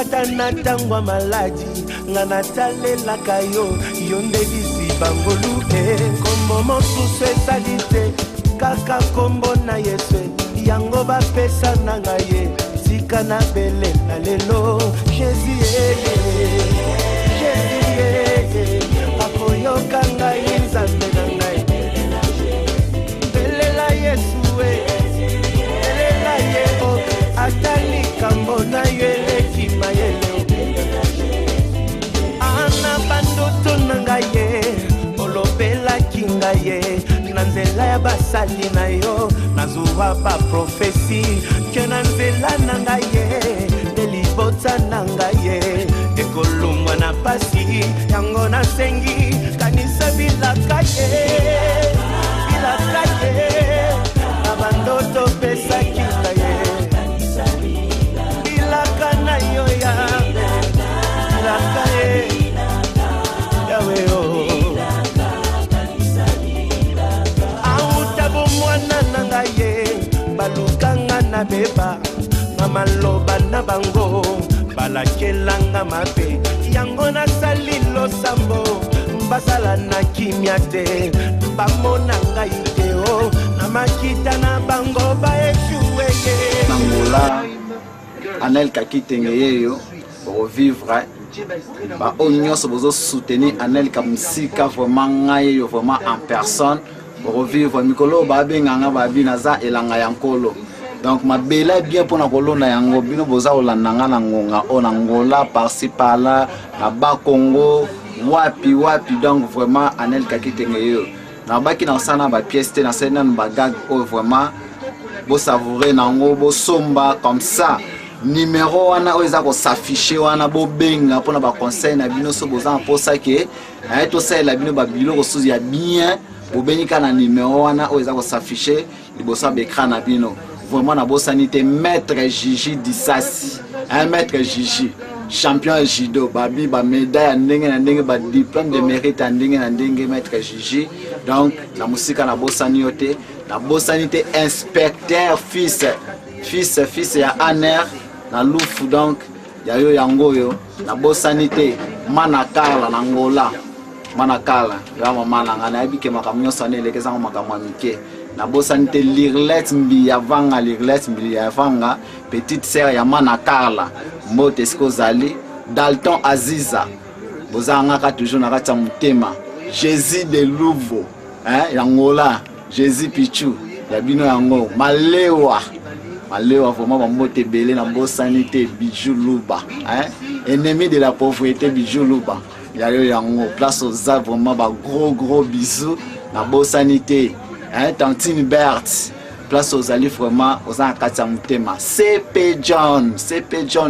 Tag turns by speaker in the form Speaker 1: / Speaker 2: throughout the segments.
Speaker 1: Katana tangwa maladi ngana talela kayo yonde bisi bangolu kombo mosusu esalite kaka kombo na Yesu yango bapesa na ngaye sika na bele na lelo Jésus akoyoka ngai nzambe na ngai belela Yesu belela yebo atali kambo na yeleki mayele ana bandoto na ngaye olobela kingaye na nzela ya basali na yo nazuwa ba profesi ke na nzela na ngaye delibota na ngaye ekolumwa na pasi yango nasengi kanisa bilakaye na bandoto pesa kingaye bilaka na yo ya bilakaye yawe o balukanga na beba mama loba na bango balakelanga mabe yango nasali losambo basala na kimia te bamona ngai te o na makita na bango baeshuweke
Speaker 2: Angola Anel Kakitenge yeyo revivre ba onyoso bozo soutenir Anel Kamusika vraiment ngai vraiment en personne revivre mikolo babenganga babina za elanga yankolo donc ma bela bien pour na kolona yango bino boza olandanga na ngonga on Angola par-ci par-là na ba Congo wapi donc vraiment Anel Kakitenge yo na baki na sana ba pièce te na sana ba gag vraiment bo savourer nango bo somba comme ça numéro wana oza ko s'afficher wana bo benga pour na ba conseil na bino so boza pour ça que to ça la bino ba biloko so ya bien Bobenika na numéro wana oza ko s'afficher libosa bekra na bino vraiment na bosanité maître Gigi Dissasi maître Gigi champion judo babi ba médaille ndenge na ndenge ba diplôme de mérite ndenge na ndenge maître Gigi donc na musika na bosani yote na bosanité inspecteur fils ya Aner na lufu donc ya yo yango yo na bosanité manakala na Angola manakala ya mama na ngana yabike makamyo sane lekeza makamwa mike na bosanité Lirlet mbi ya vanga Lirlet mbi ya vanga petite sœur ya manakala mbote skozali Dalton Aziza bozanga ka toujours na kata mutema Jésus de Louvo yangola Jésus Pichu ya bino yango malewa vraiment bambote belé na bosanité Bijou Luba ennemi de la pauvreté Bijou Luba Yayo yango place aux arbres vraiment ba gros bisous na bosanité Tantine Berthe place aux alliés vraiment aux akata mutema CP John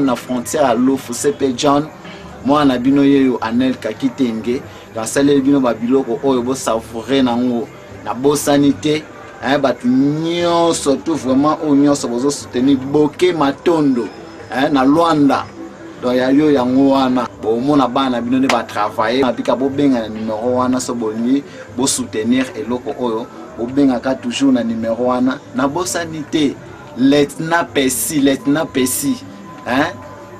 Speaker 2: na frontière à Lofu CP John moi na bino yeyo Anel Kakitenge la salle bino ba biloko oyo bo savourer nango na bosanité batu nyo surtout vraiment onyo so bozo soutenir Boke Matondo na Luanda donc yayo yango wana bo mona bana bino ne ba travailler apika bo benga na numéro wana so boni bo soutenir eloko oyo bo benga ka toujours na numéro wana na bosanité Lieutenant Pessi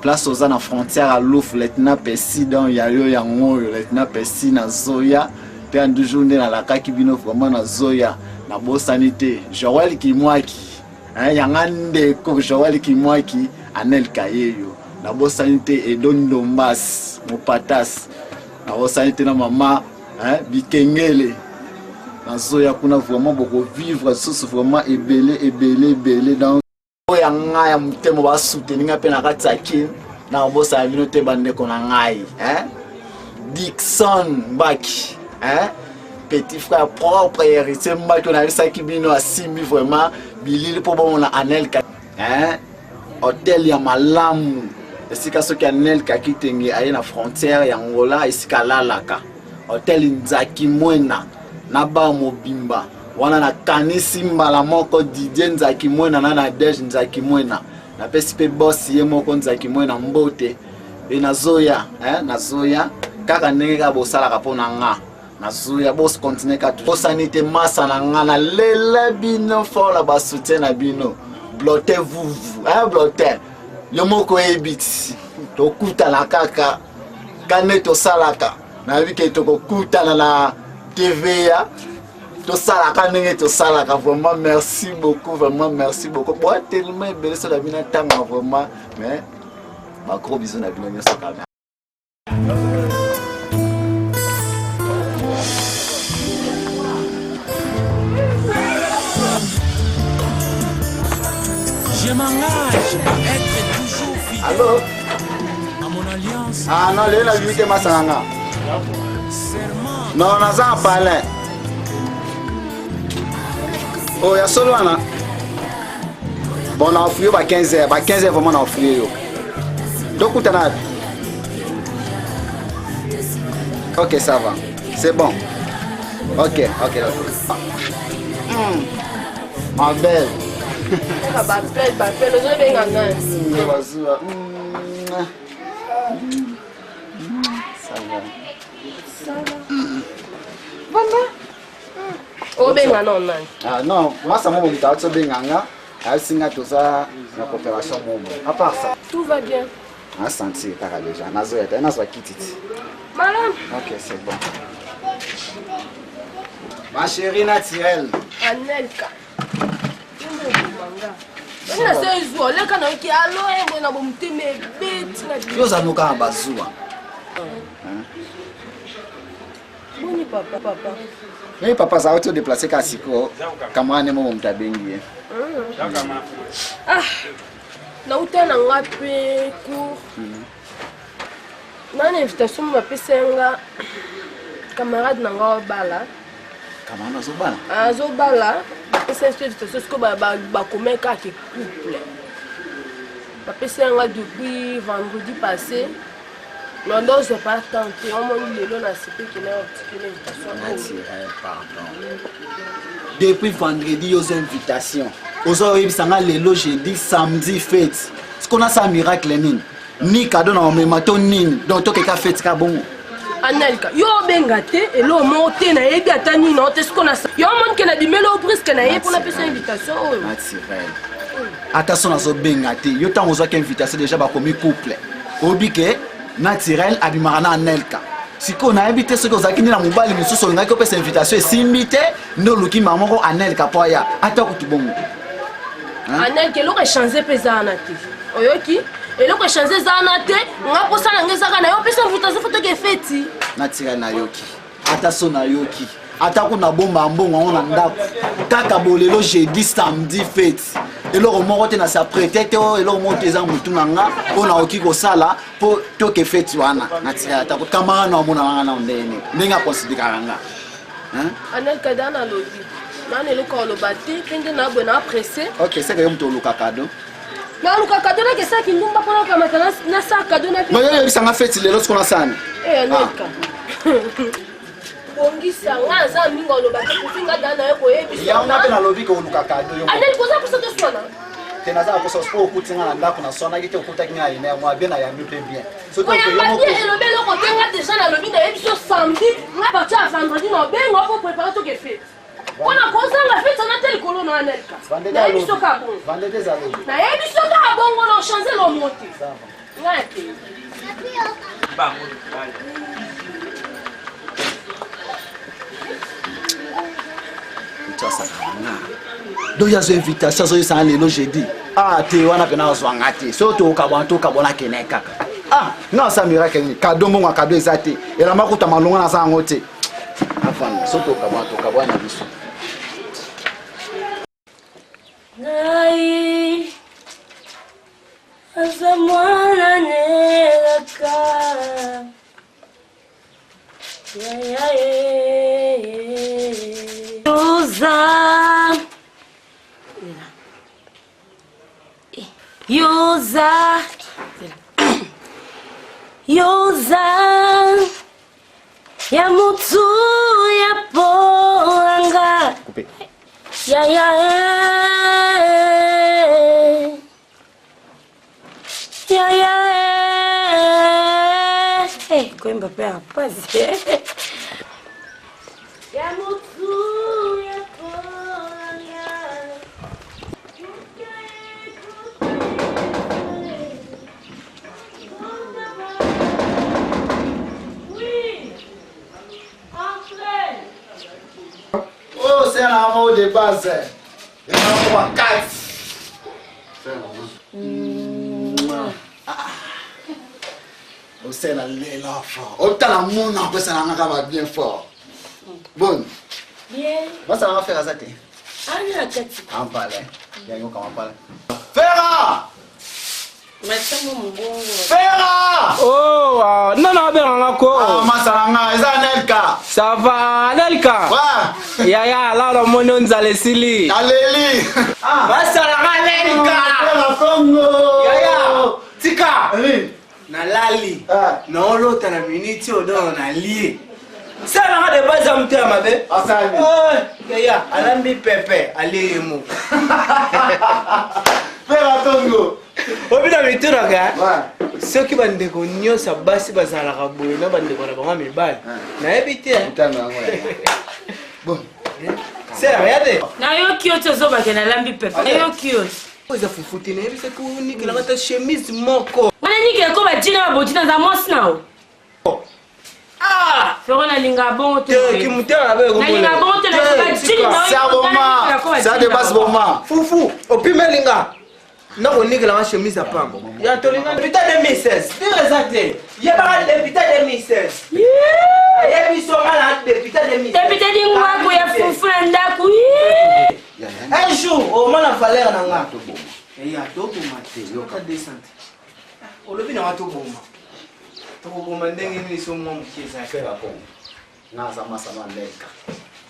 Speaker 2: place aux na frontière à Louf Lieutenant Pessi donc yayo yango Lieutenant Pessi na Zoya pe andu journée na la kaki bino vraiment na Zoya na bosanité Joël Kimwaki yangande ko Joël Kimwaki Anel Kayeyo na bosanité Edondo Mbas Mopatas na bosanité na mama Bikengele na Zoya kuna vraiment beaucoup vivre sous vraiment ebele donc yanga ya mutemo ba soutenir pe na katsaki na bosa bino te bande ko na ngai Dixon Mbaki petit frère propre héritier Mbaki on a ça qui bino asimi vraiment bilili po bon na Anel hôtel ya malamu esika soki Anel Kakitenge aye na frontière ya Angola esika lalaka hôtel Nzaki Mwena na ba mobimba wana na kanisi mbala moko Didier Nzaki Mwena na Nadege Nzaki Mwena na pesi pe boss ye moko Nzaki Mwena mbote e na Zoya na Zoya kaka ndenge ka bosala kapona nga na Zoya boss continue ka bosanité massa na nga na lele bino fola ba soutien na bino blottez vous blottez yo moko ebiti tokutana kaka kane tosalaka na bike tokokutana na TV ya tosalaka ndenge tosalaka. Vraiment merci beaucoup, vraiment merci beaucoup. Bon tellement belle ça la bina tanga vraiment, mais ma gros bisous na bino nyonso kaka.
Speaker 3: Je m'engage à être toujours fidèle.
Speaker 2: Allô?
Speaker 3: À mon alliance.
Speaker 2: Ah non, les la vite masanga. Non, on a parlé. Oh, ya solo ana. Bon, on a offert 15h, 15h vraiment on a offert. Donc où t'en as? Ok, ça va. C'est bon. Ok. Ma belle.
Speaker 4: Bapel, ozo benga ngani?
Speaker 2: Ça va.
Speaker 4: O benga non nani?
Speaker 2: Ah non, moi ça m'a dit que tu benganga, singa tout ça la coopération momo. À part ça,
Speaker 4: Tout va bien.
Speaker 2: on a senti kaka déjà. Nazo ya, nazo kititi.
Speaker 4: Madame,
Speaker 2: Ok, c'est bon. Ma chérie naturelle.
Speaker 4: Anelka. Ina sezo leka na ki alo embo na bomteme beti na
Speaker 2: Yo za nuka na bazua.
Speaker 4: Boni papa.
Speaker 2: Mais papa ça auto déplacer kasiko. Kamane mo mtabengi.
Speaker 4: Ah. Na utana ngape cour. Na invitation ma pesenga camarade nanga bala.
Speaker 2: Kamana zo bana.
Speaker 4: Azo bala. Pesa invitation ko ba komeka ke couple. Ma pesenga depuis vendredi passé. Non, non, je n'ai pas tenté. On m'a dit que l'invitation.
Speaker 2: Naturel, pardon. Depuis vendredi, il y a une invitation. Aujourd'hui, il y a le jeudi, samedi, fête. Ce qu'on a, c'est un miracle. Ni cadeau, non, mais maintenant, ni. Donc, tu as fait ça bon.
Speaker 4: Anelka, yo bengate, et l'eau monte, na ebi atani, non, t'es ce qu'on a ça. Yo mon qui a dit, mais l'eau presque na ebi pour la personne invitation.
Speaker 2: Naturel. Attention à ce bengate. Yo t'as besoin d'invitation déjà, bah, comme couple. Obike. Naturel abimarana Anelka. Si on a invité ceux qui ont acquis la mobile, nous sommes là que cette invitation est invité. Nous luki maman Anelka poya. Attends tout bon.
Speaker 4: Anelka, l'eau est changé pesant na ti. Oyoki, et l'eau est changé zanate. On a posé la ngeza kana yo personne invitation photo que fêti.
Speaker 2: Naturel na yoki. Attention na yoki. Attends na bomba mbongo on a ndako. Kaka bolelo jeudi samedi fête. Et là, on monte dans sa prêtette, et là, on monte dans le tunanga, on a aussi ko sala pour tout que fait tuana. Naturel, ta kamara na mona na ndene. Nenga considérer nga. Hein?
Speaker 4: Anelka dana lodi. Nane le ko lo bati, kende na bona pressé.
Speaker 2: OK, c'est que mto luka cadeau.
Speaker 4: Na luka cadeau na kesa ki ndumba pona ka matana na sa cadeau na.
Speaker 2: Mais yo bisanga fête le lorsqu'on a ça.
Speaker 4: Eh Anelka. Bongisa ngaza mingo lo bati kufinga dana yako yebi.
Speaker 2: Ya on a na lobby ko luka cadeau yo.
Speaker 4: Anelka koza kusa to sona.
Speaker 2: Tena za ko so pour kutinga na ndako na sona kite okuta kinya ine moi bien na ya mipe bien. So to
Speaker 4: ko yo mo ko elobelo ko tenga déjà na lobby na yebi so samedi, nga parti à vendredi no bengo pour préparer tout que fait. On a consent la fête na tel kolo na Anelka. Na yebi so ka bon.
Speaker 2: Vendez za lobby.
Speaker 4: Na yebi so ka bon on a changer le monter.
Speaker 2: Ça va.
Speaker 4: Ngate.
Speaker 3: Bah,
Speaker 2: donc il y a une invitation sur ça le jeudi. Ah tu wana pena zwangati so to kabona keneka. Ah non ça miracle cadeau mon cadeau ezati et la makuta malonga na za ngote. Afana so to kabona biso.
Speaker 4: Nai azamwana nelaka. Yoza ya mutu ya polanga.
Speaker 2: Coupé.
Speaker 4: Ya kwemba pe apazi. Ya mutu ya polanga.
Speaker 2: c'est un amour de base. Il y a un amour 4. C'est la l'élan fort. Autant la monde en plus, ça va bien fort. Bon.
Speaker 5: Bien.
Speaker 2: Moi, ça va faire à ça.
Speaker 5: Ah, il y a 4.
Speaker 2: En parler. Il y a un comment parler. Ferra! Ferra!
Speaker 6: Oh, non, non, ben, on a quoi?
Speaker 2: Ah, Masaranga, c'est Anelka.
Speaker 6: Ça va, Anelka?
Speaker 2: Ouais.
Speaker 6: Ya, là, le monde, on a les sili.
Speaker 2: Aléli.
Speaker 6: Ah, Masaranga, Anelka.
Speaker 2: La Congo.
Speaker 6: Ya, Tika.
Speaker 2: Oui.
Speaker 6: Na lali.
Speaker 2: Ah.
Speaker 6: Non, l'autre, na minute, on a lié. Ça, on a des bases à me faire, ma belle.
Speaker 2: Ah, ça, oui.
Speaker 6: Oh, ya, Alambi Pepe, allez, mou.
Speaker 2: Ferra Congo.
Speaker 6: Obina mituna ga.
Speaker 2: Ouais.
Speaker 6: Soki bandeko nyosa basi bazalaka boye na bandeko na bango mibali. Nayebi te.
Speaker 2: Bon.
Speaker 6: C'est regardez.
Speaker 5: Na yo kioto zo ba na lambi pepe. Na yo kioto.
Speaker 6: Oza fufuti na yebi se ko niki la ta chemise moko.
Speaker 5: Wana niki ko ba jina ba botina za mwasi nao. Ah, fero na linga bongo te.
Speaker 6: Ki mutela ba ko.
Speaker 5: Na linga bongo te na ba jina na.
Speaker 2: C'est un moment. Ça dépasse moment.
Speaker 6: Fufu, opime linga. Non, on niki la chemise à pambo. Ya to linga depuis 2016. C'est exact. Ya ba depuis 2016. Ya bi so mala depuis 2016.
Speaker 5: Depuis dingwa ko ya fufu na ndaku.
Speaker 6: Un jour, au moins la valeur na nga. Et ya to bomate, yo ka descente. Olobi na wato boma. To boma ndenge ni so mo mkiza.
Speaker 2: Ferra Congo. Naza masama Anelka.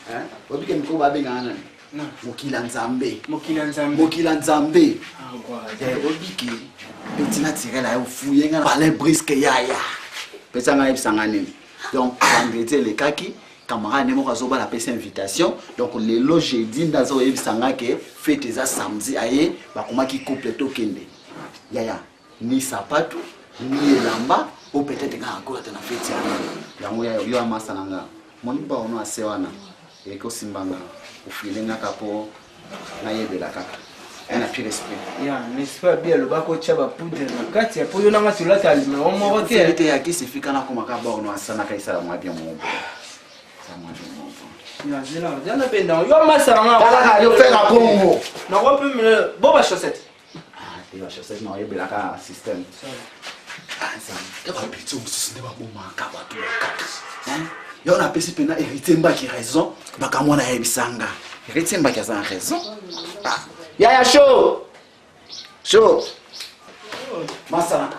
Speaker 2: Hein? Obike mkoba benga nani?
Speaker 6: Na.
Speaker 2: Mokila Nzambe.
Speaker 6: Mokila Nzambe.
Speaker 2: Mokila Nzambe.
Speaker 6: Ah, quoi.
Speaker 2: Obike. Petina tirela yo fuyenga parler brisque yaya. Petanga ebsangane. Donc vendredi le kaki camarade nemo kazoba la pesa invitation. Donc le lo jeudi ndazo ebsanga ke fête za samedi aye bakomaki couple to kende. Yaya ni sapatu ni elamba ou peut-être nga encore tena fête ya. Yango yo amasa nanga. Moni ba ono asewana. Eko simbanga. Ufilenga kapo na yebela kaka. On a plus respect.
Speaker 6: Ya, n'est-ce pas bien le bako chaba poudre na kati ya poyo nanga tulata alime o mo wote.
Speaker 2: Vérité ya ki se fika na koma ka ba ono asana ka isala mwa bien mo. Ça mwa bien mo.
Speaker 6: Ya, zela, jana penda. Yo masa nga.
Speaker 2: Kala yo Ferra Congo.
Speaker 6: Na ko pe me boba chaussette.
Speaker 2: Ah, tu vas chercher non yebela ka système. Ah, ça. Que va petit on se ne ba boma ka ba to ka. Hein? Yo na pesi pena héritier mbaki raison, baka mwana yebisanga. Héritier mbaki a raison. Ah. Yaya show. Show. Masala.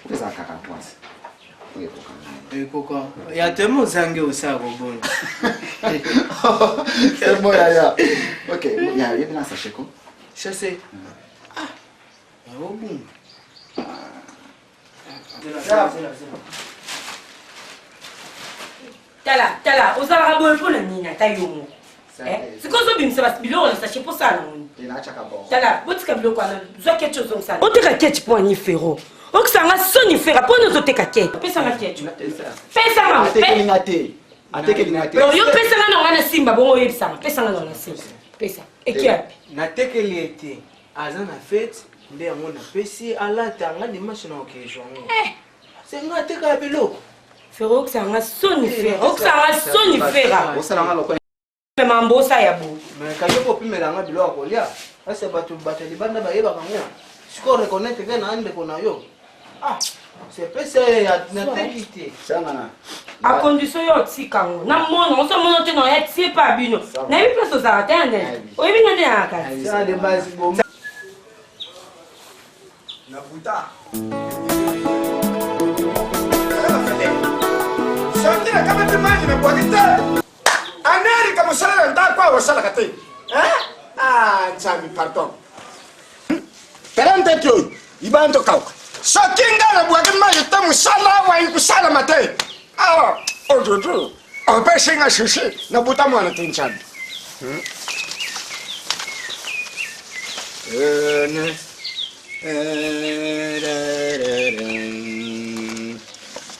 Speaker 2: Pesa kaka kwanza. Oui,
Speaker 6: Koko. Ya temo zange usako bon.
Speaker 2: c'est bon yaya. OK, ya yebina sa cheko.
Speaker 6: Chassé. Ah. Ya obun.
Speaker 5: Tala, ozala boye pona nina ta yomo. Sikozo bimse bas biloko na sachet pour ça na moni.
Speaker 2: Ina chaka bon.
Speaker 5: Tala, botika biloko na zwa quelque chose comme ça. Oteka ketchup pour ni ferro. Okusanga soni fera pour nous oteka ketchup. Pesa na ketchup. Pesa ma.
Speaker 2: Atekelinga te. Atekelinga te.
Speaker 5: Yo pesa na ngana simba bongo yebisanga. Pesa na ngana simba. Pesa. Ekiapi.
Speaker 6: Na tekeli ete. Azana fête. Nde yango na pesi alata nga dimanche na okejongo. C'est nga teka biloko.
Speaker 5: Ferro okusanga soni fera. Okusanga soni fera.
Speaker 2: Osala nga lokwa.
Speaker 5: Mema mbosa ya bo.
Speaker 6: Mais quand yo popimela nga biloko kolia. Asa batu bateli banda bayeba kango. Siko reconnaître que na ande kona yo. Ah, c'est pas ça na tekité.
Speaker 2: Sana.
Speaker 5: A condition yo tikango. Na mono, on se mono te no et c'est pas bino. Na bi place aux attendre. Oyebi ngande na kati.
Speaker 6: Ça de base bon.
Speaker 1: Na buta. Santira kama timaji na kwa kita. Aneri kama sala nda kwa wasala kate. Ah, chami pardon. Perante tyo, ibanto kauka. Sakinga na bwake maji tamu sala wa ikusala mate. Ah, ojojo. Opesinga shishi na buta mwana tinchani.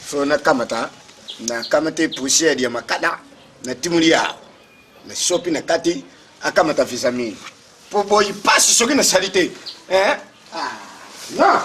Speaker 1: Fona kamata na kamate poussière ya makada na timulia na sopi na kati akamata visamini pobo ipasi soki na salite non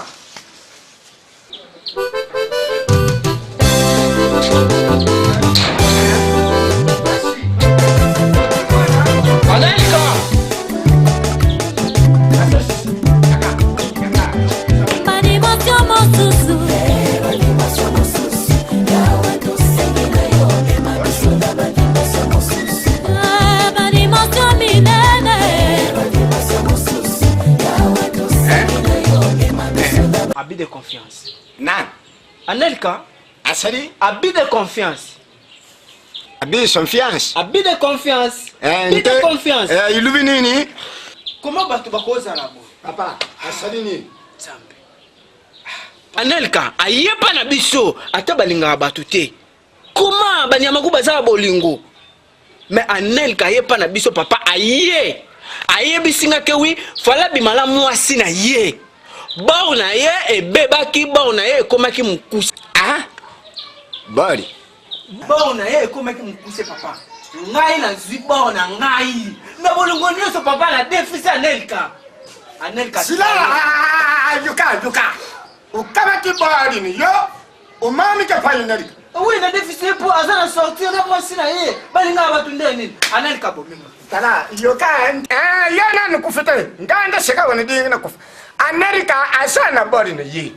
Speaker 6: de confiance.
Speaker 7: Nan.
Speaker 6: Anelka,
Speaker 7: Asali.
Speaker 6: habit de confiance.
Speaker 7: Abi son fiance.
Speaker 6: Habit de confiance. Habit de confiance.
Speaker 7: Ilubi nini?
Speaker 6: Comment batu bakoza na bo?
Speaker 7: Papa, asali ni.
Speaker 6: Zambe. Anelka, ayepa na biso ata balinga batu te. Comment banyama ku baza bolingo? Mais Anelka ayepa na biso papa aye. Aye bisinga ke wi fala bimala mwasi na ye. Bao na ye ebebaki bao na ye ekomaki mukusi.
Speaker 7: Ah? Body.
Speaker 6: Bao na ye ekomaki mukuse papa. Ngai na zwi bao na ngai. Na bolongo nyonso papa na déficit Anelka. Anelka.
Speaker 7: Sila, yuka. Ukamati body ni yo. Umami ke pa Anelka.
Speaker 6: Oui, na déficit pour azana sortir na mwasi na ye. Balinga batunde nini? Anelka bominga.
Speaker 7: Tala, yuka. Yana nukufite. Nganda shika wana dinga nakufa. America asana body ni ye.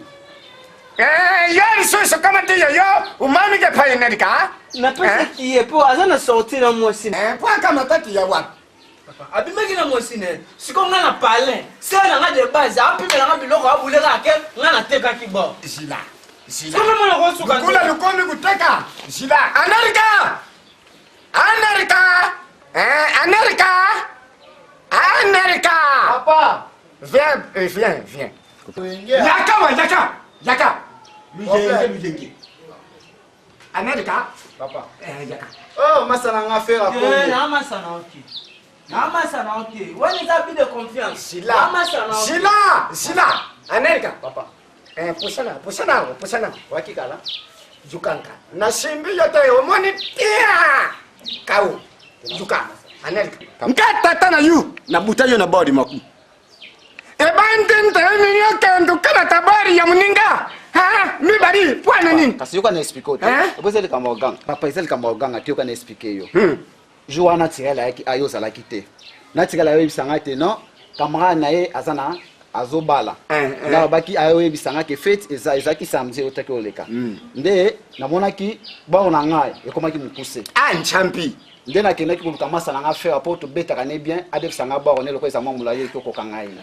Speaker 7: Yari so kama tiyo yo. Umami ke pa America.
Speaker 6: Na pesa qui est pour azana sortir na mwasi.
Speaker 7: Kwa kama tati ya wana.
Speaker 6: Abimaki na mwasi ne. Siko nga na parler. C'est na de base. Apimela nga biloko abuleka ke nga na teka kibo.
Speaker 7: Sila.
Speaker 6: Comment on le reçoit?
Speaker 7: Kula lukomi kuteka. Sila. America.
Speaker 2: Papa.
Speaker 7: Viens. Yaka. Mijenge. America.
Speaker 2: Papa.
Speaker 7: Yaka.
Speaker 2: Oh, masana nga faire à Congo.
Speaker 6: Namasana ok. Wani za bi de confiance.
Speaker 7: Sila. America.
Speaker 2: Papa.
Speaker 7: Pusana.
Speaker 2: Wakikala.
Speaker 7: Jukanka. Na simbi yote omoni tia. Kau. Juka. America. Nkata na yu. Na butayo na body maku. Ebandente minyo kendo kana tabari ya muninga. Ha, mi bari pwana nini?
Speaker 2: Kasi yoka na expliquer to. Ebozeli kama oganga. Papa ezeli kama oganga ti yoka na expliquer yo. Joua na tirela yaki ayo sala kite. Na tirela yo bisanga te non. Camarade na ye azana azobala. Na baki ayo bisanga ke fete ezaki samedi otake oleka. Nde namonaki ba ona ngai ekomaki mukuse.
Speaker 7: Nchampi.
Speaker 2: Nde na kenda ki ko kamasa na nga faire pour to betaka ne bien adef sanga ba onelo ko ezama mulaye ko kokanga ina.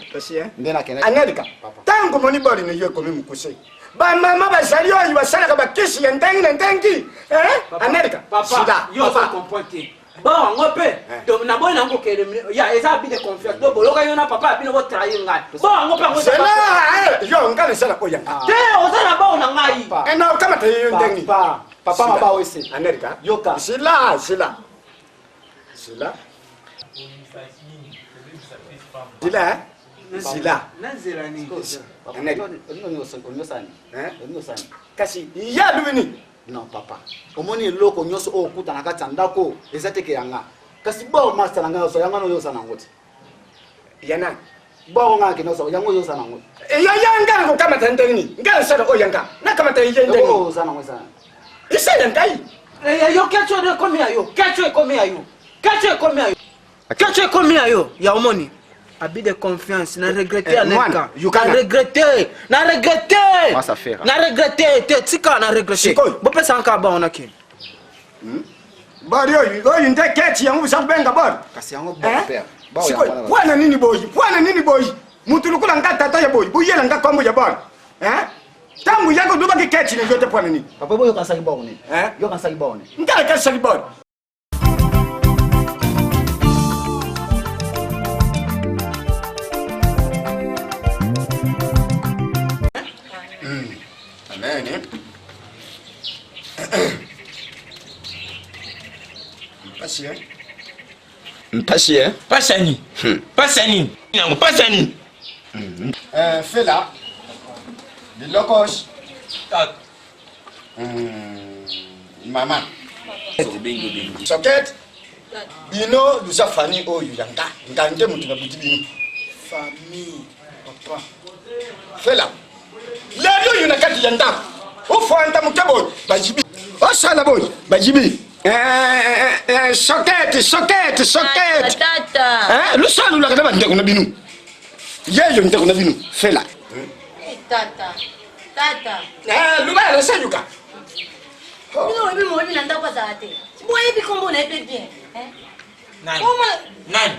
Speaker 2: Nde na kenda
Speaker 7: America. Tango moni body ne yo komi mukuse. Ba mama bazali oyo basala ba kisi ya ndengi. America.
Speaker 6: Papa, yo fa comprendre. Bon, ngope. Donc na boy na ngoke ya eza bi de confiance. Do boloka yo na papa bi no go trahir ngai. Bon, ngope ngo.
Speaker 7: Sala, yo ngale sala oya.
Speaker 6: Te ozala ba na ngai.
Speaker 7: Na kama te yo ndengi.
Speaker 2: Papa maba wese.
Speaker 7: America.
Speaker 2: Yoka.
Speaker 7: Sila.
Speaker 6: Nazela ni.
Speaker 7: Kasi ya duwini.
Speaker 2: Non papa. Omoni loko nyoso okuta na kati ndako ezateke yanga. Kasi bo master nga so yanga no yosa na ngoti.
Speaker 7: Yana.
Speaker 2: Bo nga ke no so yango yosa na ngoti.
Speaker 7: Yo yanga ko kama ta ndengi. Ngale sala oyanga. Na kama ta yende ndengi.
Speaker 2: Oh sana ngoti sana.
Speaker 7: Isa yangai.
Speaker 6: Yo kecho de combien yo? Kecho combien yo? Ya omoni. Habit de confiance, na regretter Anelka. Na regretter.
Speaker 2: Moi ça faire.
Speaker 6: Na regretter, te tika na regretter. Bo pesa nka ba onaki.
Speaker 7: Bari yo nde keti yangu sabenga bari.
Speaker 2: Kasi yango bo père. Ba
Speaker 7: ya. Bwana nini boy? Mutu lukula ngata ta ya boy. Buyela ngaka kombo ya bari. Tangu yako duba ke keti ne yote pwana nini?
Speaker 2: Papa boyo kansaki ba oni. Yo kansaki ba oni.
Speaker 7: Ngala kansaki bari. Amen. Mpasie.
Speaker 3: Pasani. Pasani. Nango pasani.
Speaker 7: Fela. De locos. Mama. Socket. Bino lusa fani oyu yanga. Ngande mutu na butibini.
Speaker 6: Famille. Papa.
Speaker 7: Fela. Lelo yuna kati yanda. Ufanta mukebo. Bajibi. Osala boy. Bajibi. Socket.
Speaker 8: Tata.
Speaker 7: Lusa lula kada bande kuna binu. Yeyo nte kuna binu. Fela.
Speaker 8: Tata.
Speaker 7: Luba la sayuka.
Speaker 8: Bino webi mo nanda kwa zate. Boye bi kombo na ebe bien.
Speaker 3: Nani?
Speaker 8: Nani?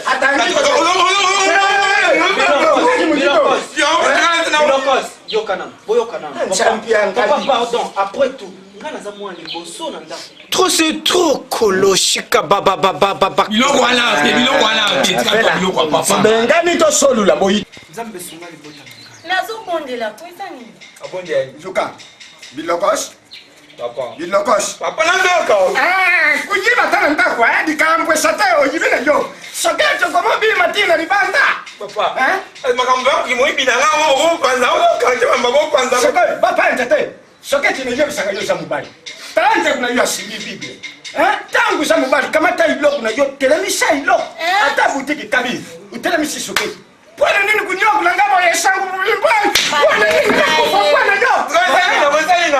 Speaker 7: Attends.
Speaker 6: Bilokos, yokanam, boyokanam. Papa, pardon, après tout. Trop c'est trop koloshika baba.
Speaker 3: Biloko wana, biloko wana, biloko papa.
Speaker 7: Ngani to solo la boyi.
Speaker 6: Nzambe sunga libota.
Speaker 8: nazobondela po eza nini
Speaker 7: Abonde Zuka. Bilokos.
Speaker 3: Papa.
Speaker 7: Bilokos.
Speaker 3: Papa nandoka.
Speaker 7: Kujiba tana ndako dikambwe sate ojibine yo. Soketo komo bi matina libanda.
Speaker 3: Papa. Makambo yako kimoibi na ngao kwanza kanje mambo kwanza.
Speaker 7: Soketo papa ndate. Soketo ni yo sanga yo samubali. Talante kuna yo asibi bibi. Tangu samubali kama tai block na yo telemisha ilo. Hata butiki kabi. Utelemisi soketo. Bwana nini kunyoka na ngamo ya sangu mbali. Bwana nini bwana yo.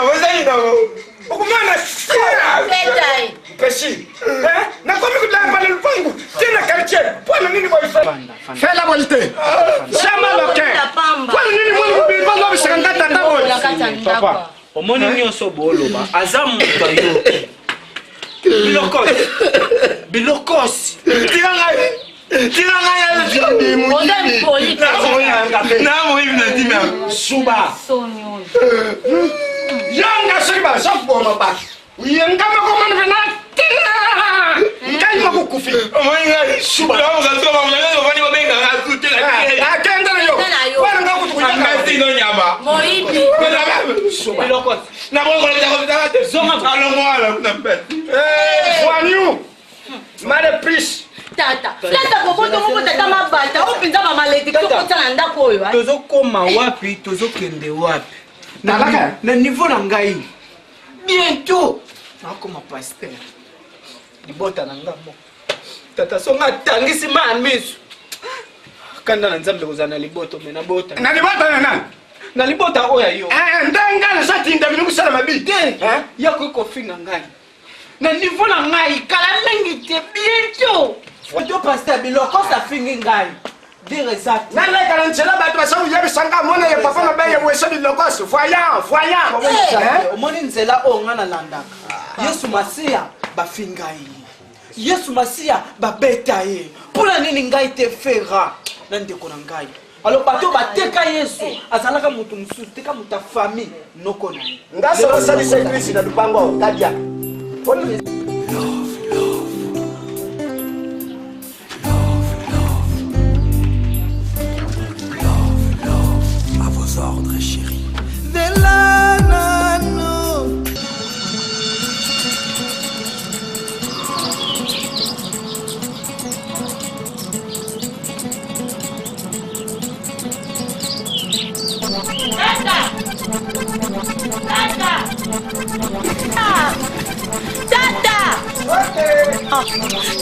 Speaker 3: Wazalina.
Speaker 7: Ukumana
Speaker 8: Petai.
Speaker 7: Pesi. Na komi kudamba na lupangu. Tena quartier. Bwana nini boy fela bolite. Sama loke. Bwana nini mwana kubiba bisangata ndabo.
Speaker 6: Papa, omoni nyonso boloba. Azamu tayo. Bilokos.
Speaker 7: Suba. Yanga siba sapo mabak. Yanga makomana venati. Ngai makukufi.
Speaker 3: Omonga suba. Ngazoma mnalo vani wabenga ngazute la.
Speaker 7: Akenda yo. Bwana ngaku tukujanga.
Speaker 3: Ngati no nyama.
Speaker 8: Moibi.
Speaker 7: Suba.
Speaker 6: Bilokos.
Speaker 3: Na bongo la ta
Speaker 6: Zonga
Speaker 3: alongwala kuna mbete.
Speaker 7: Wanyu. Mare pris.
Speaker 8: Tata kokoto moko tata mabata opinza mamaledi kokota na ndako oyo
Speaker 6: tozokoma wapi tozokende wapi na niveau na ngai bientôt nakoma pasteur libota na nga moko tata songa atangisi ma miso kanda na nzambe kozala na liboto me nabota
Speaker 7: Na libata na nani?
Speaker 6: na libota oyo yo
Speaker 7: Ndenga na satinda binu kusala mabi.
Speaker 6: yako ikofinga ngai na niveau na ngai kala mingi te bientôt Ojo pasteur biloko sa fingi ngai. Dire exact.
Speaker 7: Nana kana nchela bato basabu yebi sanga mona ye papa na baye wesa biloko voyant.
Speaker 6: Omoni nzela onga na landaka. Yesu Masia bafinga ye. Yesu Masia babeta ye. Pula nini ngai te fera na ndeko na ngai. Alors bato bateka Yesu azalaka mutu mususu teka muta famille noko na.
Speaker 7: Ngasa basali Christ na lupango kadia.
Speaker 3: Ordre chérie.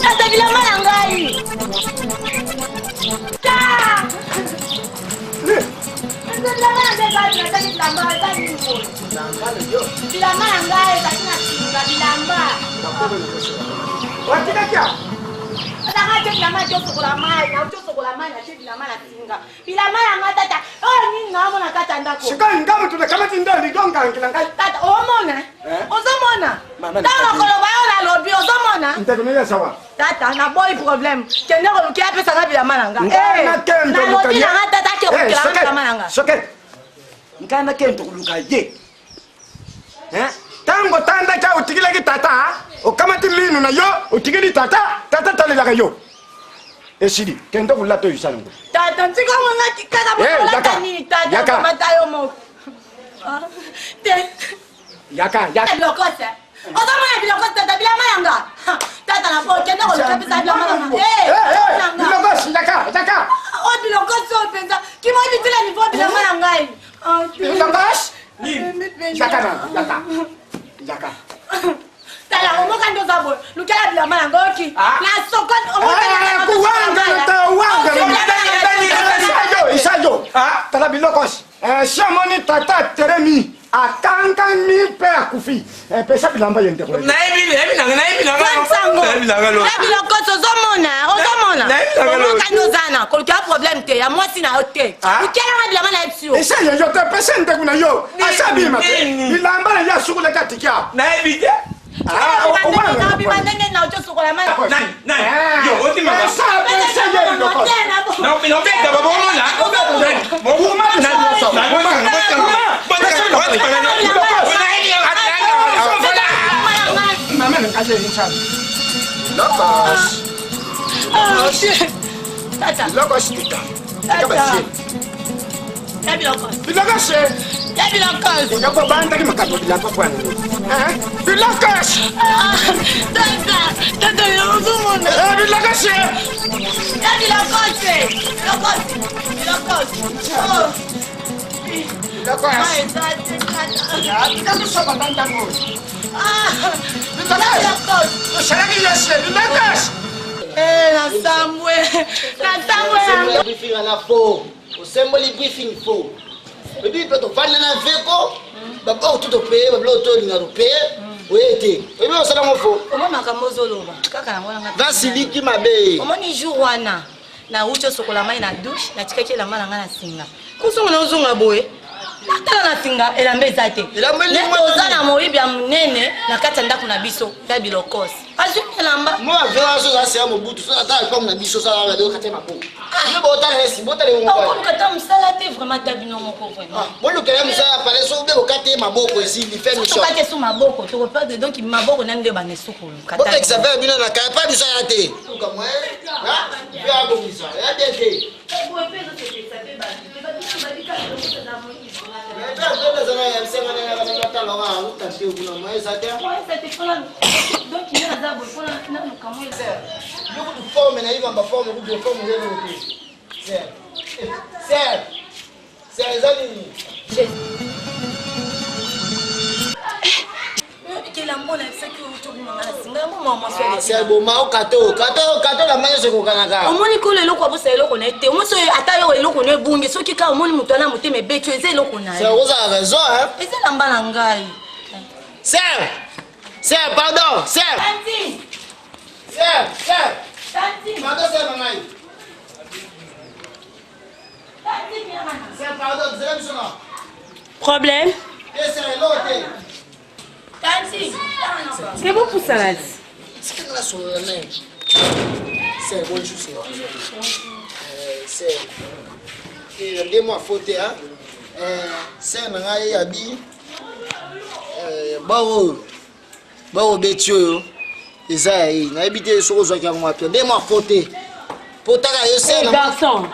Speaker 8: Tata bilama na ngai. Bilamba na ngai ezali na singa bilamba.
Speaker 7: Watika kia?
Speaker 8: Nanga te bilamba tosokola mai na te bilamba na singa. Bilamba na ngai tata. Oh nini na mona kata ndako.
Speaker 7: Sika ngamu tunakamati ndani donga ngila ngai.
Speaker 8: Tata omona? Ozomona? Tala koloba yo na lobi ozomona?
Speaker 7: Ntakunia sawa.
Speaker 8: Tata na boy problem. Kende ko lukia pesa na bilamba na ngai.
Speaker 7: Ngana kendo
Speaker 8: na lobi na ngai tata ke ko kila bilamba na ngai.
Speaker 7: Soket. Ngana kendo kuluka ye. Tango tanda cha utikile ki tata, ukamati linu na yo, utikili tata talila yo. Esidi, kendo kulato yusango.
Speaker 8: Tata ntiko mwana kikaka mwana ni tata matayo mo.
Speaker 7: Yaka.
Speaker 8: Bilokosa. Ozomona bilokosa tata bilama yanga. Tata na po kendo kuluka pesa bilama yanga.
Speaker 7: Bilokosa yaka.
Speaker 8: O bilokosa openza. Kimo bitila ni po bilama yanga.
Speaker 7: Bilokosa? Yaka.
Speaker 8: Tala omoka ndo zabo. Lukela bilama yanga oki. Na sokot omoka
Speaker 7: Isayo. Tala bilokos. Siamoni tata teremi. Akanga mi pe akufi. Pesa bilamba yente kwa.
Speaker 3: Naibi nanga lo.
Speaker 8: Bilokos ozomona. Omoka ndo zana. Kolika problem te. Ya mwasi na hote. Lukela bilama na epsio.
Speaker 7: Isayo yo te pesa nte kuna yo. Asabi ma. Bilamba ya sukula katika.
Speaker 3: Naibi te.
Speaker 9: Vasiliki mabe.
Speaker 8: Omoni jour wana na ucho sokola mai na douche na tikaki la mala ngana singa. Kusonga na uzunga boye. Natala na singa elambe zate. Neto ozana moibi ya munene na kati ndako na biso ya bilokos. Azumi elamba.
Speaker 9: Moi vera so za se mobutu so ata comme na biso ça la do kate mako. Je bota resi bota le ngo.
Speaker 8: Ko kata msala te vraiment tabino moko vraiment.
Speaker 9: Bon le kele msala pale so be okate maboko ici il fait mission.
Speaker 8: Kate so maboko to ko pas de donc maboko na nde bane sukulu.
Speaker 9: Kata. Bota que ça va bien na ka pas bisa yate. Comme moi. Ah, tu as bon ça. Ya dete.
Speaker 8: Ko pe zo te ça pe ba. Ba tu ba dika ko na mo ni. Donc il y a un arbre pour la forme
Speaker 9: c'est bon, kato la main se kokanaka.
Speaker 8: Omoni ko lelo kwa bosa eloko na ete. Omoso ata yo eloko na bungi soki ka omoni muto na muteme betu eze eloko na.
Speaker 9: C'est vous avez raison hein.
Speaker 8: Eze lamba na ngai.
Speaker 9: C'est pardon, c'est.
Speaker 8: Tanti.
Speaker 9: C'est.
Speaker 8: Tanti.
Speaker 9: Pardon c'est maman.
Speaker 8: Tanti bien maman.
Speaker 9: C'est pardon, c'est même ça.
Speaker 5: Problème?
Speaker 9: C'est l'autre.
Speaker 8: Tanti.
Speaker 5: C'est bon pour salade.
Speaker 9: C'est que là sur la main. C'est bon juste. C'est. Et dis-moi faute hein. C'est nanga yabi. Bawo betio. Eza yi na ebité soko zo ki ngwa pia. Dis-moi faute. Potaka yo c'est
Speaker 5: na. Garçon.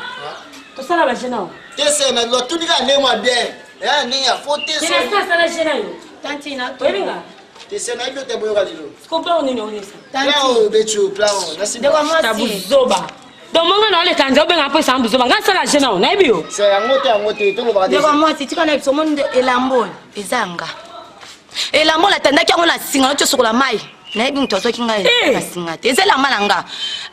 Speaker 5: To sala ba jena.
Speaker 9: Te c'est na lo tout dika dis-moi bien. Eh ni ya faute so.
Speaker 5: C'est ça la jena yo.
Speaker 8: Tanti na to.
Speaker 9: Te c'est na ibyo te boyoka lilo.
Speaker 5: Comprends on est ça.
Speaker 9: Plan betio plan. Merci.
Speaker 8: De quoi moi
Speaker 5: Tabuzoba. Donc moi na le kanja obenga po sa mbuzoba. Ngasa la jena na ebio.
Speaker 9: C'est angote to lo ba
Speaker 8: de quoi moi si tika na biso monde elambo ezanga. Elambo la tandaki ngo la singa to sokola mai. Na ebi mtoto kinga na singa te. Ezela malanga.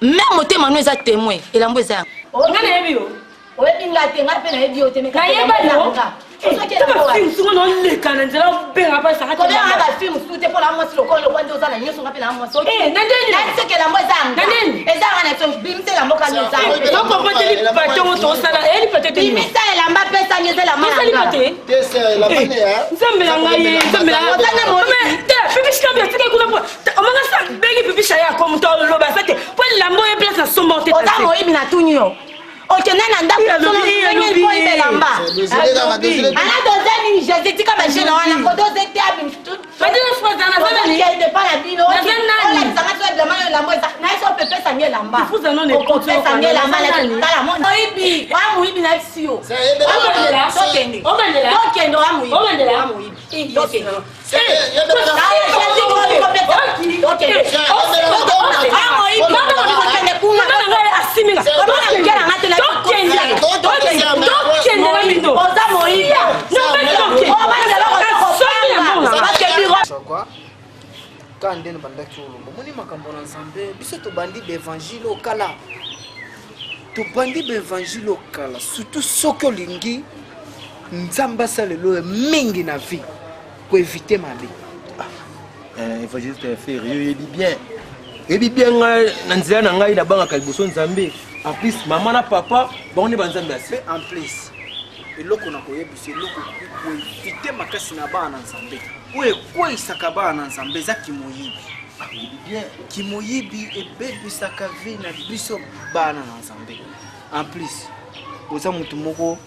Speaker 8: Même motema no eza témoin. Elambo eza.
Speaker 5: Ngana ebio.
Speaker 8: Oyebinga te ngape na ebio te meka.
Speaker 5: Kayeba yo. Film souvent on le canal là ben après ça
Speaker 8: quand on a film tout pour la moitié le corps le coin de ça nous sont appelés la moitié nandeni c'est que la moitié nandeni et ça on a ton bim c'est la moka nous ça
Speaker 5: donc on peut dire pas ton ça elle peut-être
Speaker 8: bim ça la mba pesa nyeze la mala
Speaker 9: c'est la bonne hein
Speaker 5: nzambe la ngai nzambe la mais pipi shikambia tika kuna on manga ça begi pipi shaya comme to lo ba fete pour la moye place na sombo te
Speaker 8: ta mo ibi na tunyo okene na ndako solo nyenye ko ibelamba ana dozeni jésus tika ba jena wana ko dozete abim tout
Speaker 5: madina fois dans la zone
Speaker 8: ni de pas la bino la zanga to de mano la moza na so pepe sa miel lamba
Speaker 5: vous en on est
Speaker 8: content sa miel lamba la monde oibi wa muibi na sio okende okende wa muibi wa muibi okende
Speaker 6: kande na banda chulumba muni makambo na nzambe biso tobandi b'evangile okala tobandi b'evangile okala surtout soki olingi nzambe asalelo mingi na vie koevite mabe
Speaker 10: évangile férieux yebi bien ngai na nzela na ngai nabangaka liboso nzambe en plus mama na papa bango nde banzambe ase
Speaker 6: en plus eloko na koyebisa eloko koevite makasi na bana na nzambe oyo ekweyisaka bana na nzambe eza kimoyibi kimoyibi ebebisaka vi na biso bana na nzambe en plus oza motu moko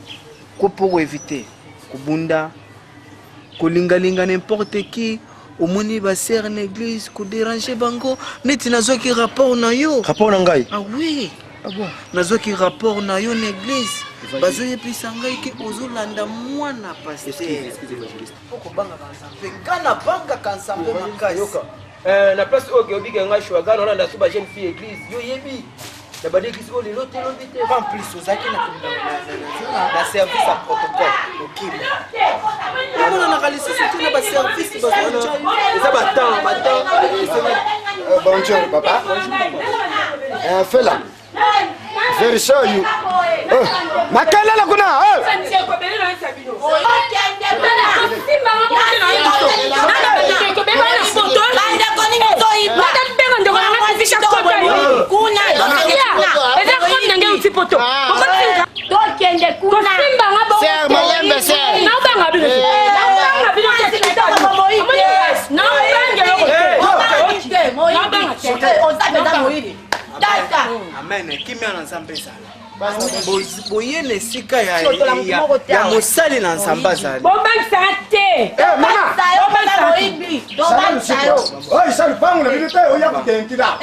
Speaker 6: ko mpo koevite kobunda kolingalinga n'importe qui omoni basere na église kodérange bango neti nazwaki rapport na yo
Speaker 10: rapport na ngai
Speaker 6: ah oui nazwaki rapport na yo na église bazoyebisa ngai ke ozolanda mwana paster okobangaka nzambe nga nabangaka nzambe makasi
Speaker 10: na place oyo keobika ngai shwaga nolanda so bajeune fille église yo yebi na bade église oyo lelo te lobi te
Speaker 6: en plus ozalaki na service ya protocole okimi omonanaka lisusu te na baservice
Speaker 10: eza batan
Speaker 7: Bonjour, papa. Fais là. Very show you. Makelele kuna.
Speaker 6: amen kimia na nzambe ezala boyena esika ya mosali na nzambe azali
Speaker 5: bobangisaka te
Speaker 7: Salupangu na bino te oya kutenkira.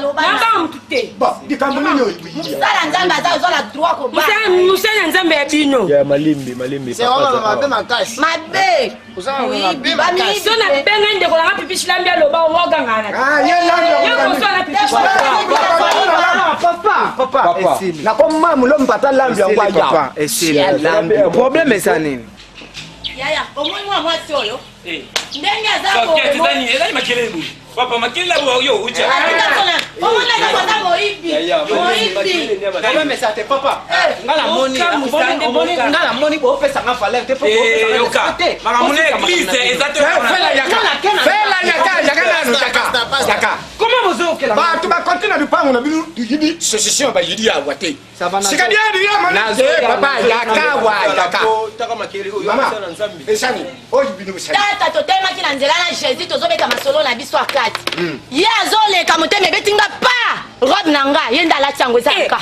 Speaker 5: nabanga motu te
Speaker 7: Likambo nini oyo?
Speaker 5: musala nzambe ya bino
Speaker 10: ya malimbi
Speaker 9: C'est vraiment mabe makasi.
Speaker 8: mabe
Speaker 5: so nabenga ndeko nanga pipishi lambi aloba omogangana yokosala pipishi
Speaker 6: papa
Speaker 7: nakoma mulomu pata lambi yango aya.
Speaker 6: papa esili lambi problème eza nini
Speaker 8: yaya omoni mwa mwasi oyo ndenge aza
Speaker 3: ezali makelele boye papa makelele oyo uja
Speaker 8: omonaaza moyibi
Speaker 6: problème eza te papa nga namoni boopesanga valeur te
Speaker 3: yoka makambo na église eza te
Speaker 6: comment bozokela
Speaker 7: Bato bakonte na lupango na bino yidi session ba yidi awa te. Sikadi ya mana te papa yakawa yaka.
Speaker 10: taka makele oyo
Speaker 7: Mama,
Speaker 10: na nzambe
Speaker 7: esani oyo bino bisani.
Speaker 8: tata totemaki na nzela na jésus tozobeta masolo na biso akati ye azoleka motema ebetinga pa robe na nga ye nde alati yango eza ka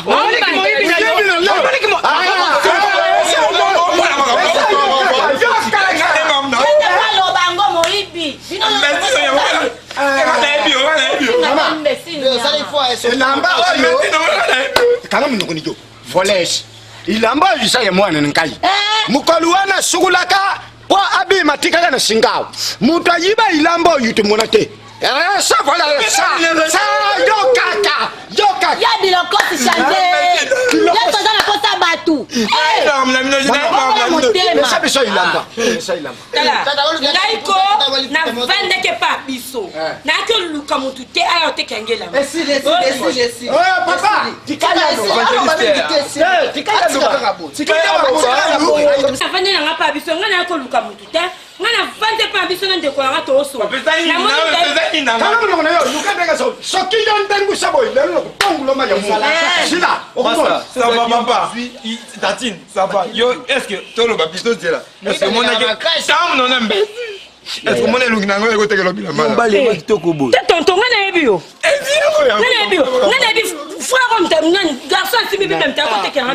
Speaker 8: aloba yango moyibi bino
Speaker 7: Elamba oyo kana munokoni jo. Volege. Ilamba oyo isa ya mwana nkai. Mukolu wana sugulaka kwa abi matikala na singao. Mutu ayiba ilamba oyo tumona te. Ça voilà ça yo kaka
Speaker 8: ya biloko si chante ya toza na posa batu
Speaker 7: ça beso ilamba
Speaker 5: ngai ko navandeke pa biso nayaki oluka motu te aya otekangela
Speaker 7: oh papa
Speaker 5: navande nanga pa biso ngai nayaki oluka motu te ngai navande pa biso na ndeko nanga toosoa
Speaker 7: kana munoko na yo lukateka soki yo ndengu sabo ilelo nokutonguloma ya mula sila okutola
Speaker 3: ça va papa tatine ça va yo est-ce que toloba biso tela est-ce que monaki tamu nona mbe est-ce que mona elungi nango ekotekela bilamba
Speaker 10: balema kitoko boye
Speaker 5: te tonton ngai nayebi yo ngai nayebi frère om tam nani garçon asimi bi même ta kotekela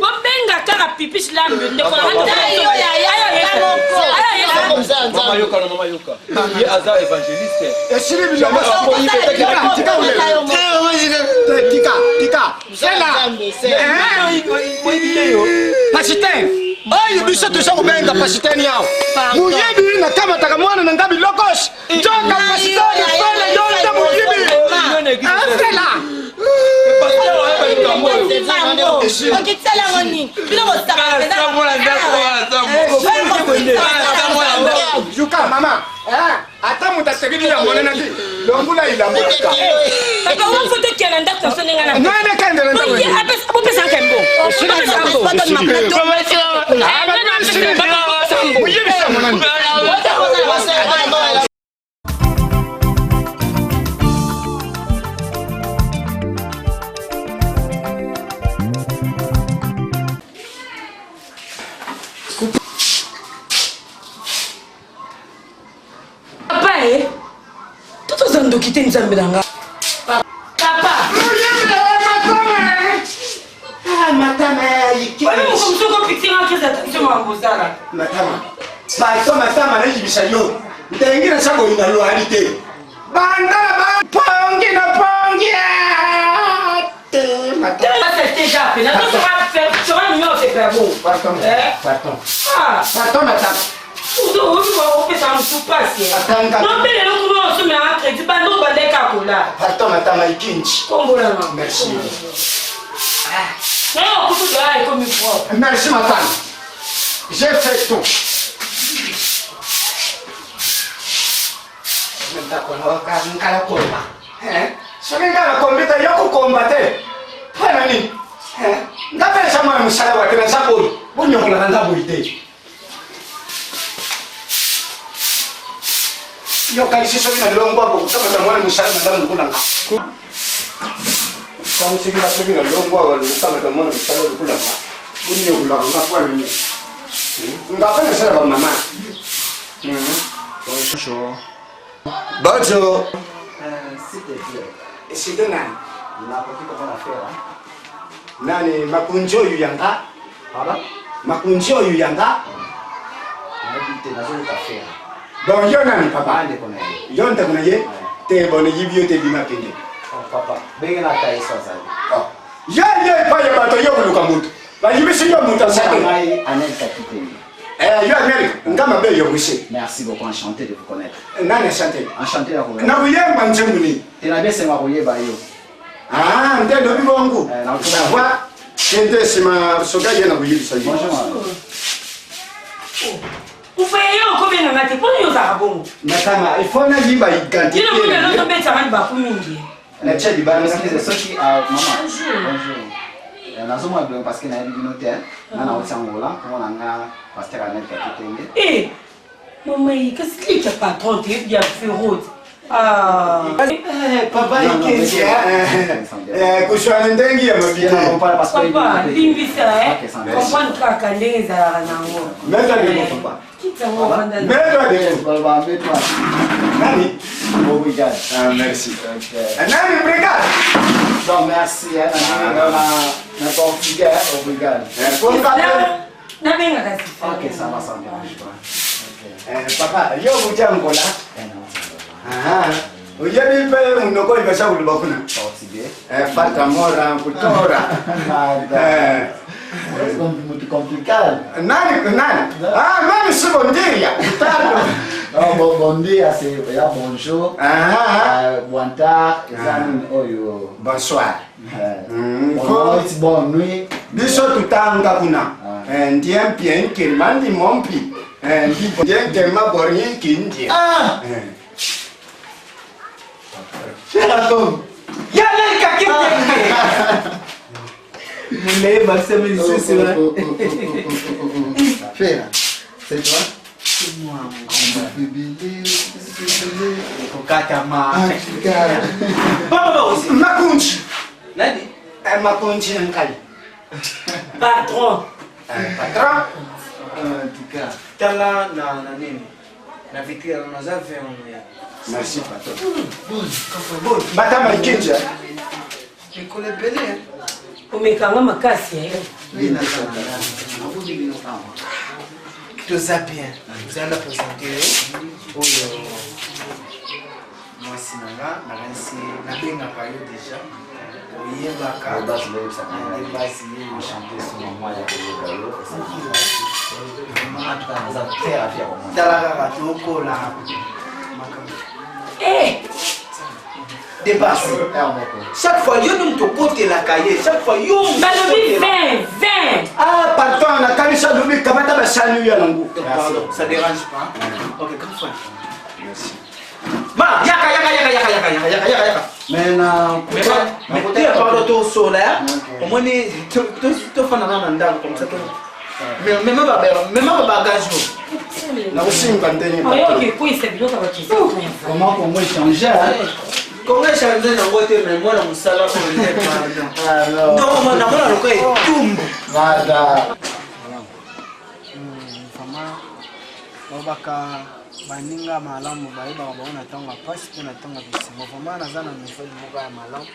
Speaker 5: obenga kaka pipishi lambi ndeko
Speaker 10: mama yoka ye aza évangéliste
Speaker 7: esili biloko tika pasitene oyo biso toza kobenga pasitene yao muyibi nakamataka mwana na nga bilokosi nzoka pasitene fele yonde muyibi afela
Speaker 8: okitisalango nini bino
Speaker 7: Juka mama ata mutu asekidi ya monene ti longula ilamba
Speaker 5: papa wafoto kela ndako so nenga na
Speaker 7: nane kendele ndako
Speaker 5: bopesa nkembo
Speaker 7: muyibi sa monene
Speaker 5: te nzambe na nga. Papa.
Speaker 7: Matama yiki.
Speaker 5: Wala mo kumsuko pitinga kisa tatizo mambuzala.
Speaker 7: Matama na yibisha yo. Ndengine sako ina lo halite. Bandala ba pongi na pongi.
Speaker 5: Matama c'est déjà fait. Na to va faire, tu vas nous faire faire bon.
Speaker 7: Pardon. Pardon matama.
Speaker 5: Uzo uzo opesa msupasi. Non bele no kuno so me a crédit ba no bande ka kola.
Speaker 7: Pardon matama ikinchi.
Speaker 5: Kongola na.
Speaker 7: Merci.
Speaker 5: Non, coupe de là est comme une propre.
Speaker 7: Merci matama. J'ai fait tout. Nkala komba. Soki ngala kombita yoko kombate. Pana nini? Ngapela sama musala wa tena sakoi. Bunyokola kanga boite. Yo kalisi soki na longo hapo kutoka mwana musala na ndo kulanga. Kama soki na longo hapo kutoka mwana musala ndo kulanga. Bunyokola kanga kwa nini? Ngapela sana ba mama. Bonjour. Bonjour. S'il te plaît. Et c'est de nani? Nani makunjo yu yanga? Pardon? Makunjo yu yanga? Bon, yo nani papa? Yo nte kuna ye? Te bone yibio te bima pende. Papa, bege na kai sasa. Ya pa ya bato yo kuluka mutu. Ba yibisi yo mutu asake.
Speaker 2: Anel Kakitenge.
Speaker 7: Yo Amérique, ngama be yo boucher.
Speaker 2: Merci beaucoup, enchanté de vous connaître.
Speaker 7: Nani enchanté?
Speaker 2: Enchanté à vous.
Speaker 7: Na kuyemba nchemuni.
Speaker 2: Tena bese makuyeba yo.
Speaker 7: Ah, ntendo bibongo. Na kwa kende sima soga yena kuyibisa yo.
Speaker 2: Bonjour.
Speaker 5: Ufaye yo ko bena ngati poni yo za bongo.
Speaker 7: Matama, il faut na yiba identité.
Speaker 5: Ino mwe no to beta mani ba kumingi.
Speaker 7: Na chedi ba na
Speaker 2: Excusez, soki maman. Bonjour. Nazomwa bien parce que na yebi notaire. Na na otsangola, comment nga pasteur Anel Kakitenge.
Speaker 5: Eh. Maman, qu'est-ce que tu as patron tu bien fait route. Ah.
Speaker 7: Papa ikenzi. Kushwana ndengi ya mabita.
Speaker 5: Papa, limbisa comprendre kaka ndenge za nango.
Speaker 7: Meta de papa.
Speaker 5: Kita ngo banda.
Speaker 7: Meta de
Speaker 2: Baba, mets-toi.
Speaker 7: Nani?
Speaker 2: Obrigado.
Speaker 7: Ah, merci. Nani obrigado.
Speaker 2: Donc merci, na portugais, obrigado.
Speaker 5: Na benga kasi.
Speaker 2: Ok, ça va, ça me dérange pas.
Speaker 7: Papa, yo bujangola. Uyebi pe munoko ibasha kulubakuna.
Speaker 2: Portugais.
Speaker 7: Falta mora kutora.
Speaker 2: C'est muito complicado.
Speaker 7: Nani? Ah, nani se bondia.
Speaker 2: Bom dia, c'est bonjour. Boa tarde, oyo.
Speaker 7: Bonsoir.
Speaker 2: Bonne nuit.
Speaker 7: Biso tutanga kuna. Ndiem bien kirmandi mompi. Ndiem kema borin kindi.
Speaker 10: Sheraton. Anel Kakitenge. Moulé, Maxime, ici, c'est vrai.
Speaker 2: Fais là. C'est toi?
Speaker 10: C'est moi,
Speaker 2: mon bébé.
Speaker 10: Kokatama.
Speaker 7: Papa aussi. Makunchi.
Speaker 10: Nani?
Speaker 7: Makunchi nkali.
Speaker 5: Patron.
Speaker 7: Patron.
Speaker 10: En tout cas, tala na nini? Na vitrine on a fait on ya.
Speaker 7: Merci patron. Bon. Matama ikinja.
Speaker 10: École belé.
Speaker 5: Umekanga makasi
Speaker 10: toza bien tozala présenter oyo mwasi nanga nakanisi nabengaka yo déjà oyebaka nde basi ye tala kaka tokola dépasse. Chaque fois, yo nous te côté la cahier. Chaque fois, yo.
Speaker 5: Balobi 20.
Speaker 7: Ah, pardon, la camisa de kamata ba salu ya nangu.
Speaker 10: Pardon, ça dérange pas. OK, comme ça. Merci. Ma, yaka.
Speaker 2: Mais
Speaker 10: tu as parlé de solaire. Au moins tu fais un ndang comme ça. Mais même pas bagage.
Speaker 7: Na usimba ndeni.
Speaker 5: OK, puis c'est bien ça va te.
Speaker 2: Comment on échanger?
Speaker 10: Comment changer na ngote mais moi na musala ko le pas. Non, na mona lokoe tumbu.
Speaker 2: Nada.
Speaker 3: Fama babaka
Speaker 10: baninga malamu bayeba baona ntango ya pasi mpe na ntango ya bisengo vraimen naza na nouvelle moko ya malamu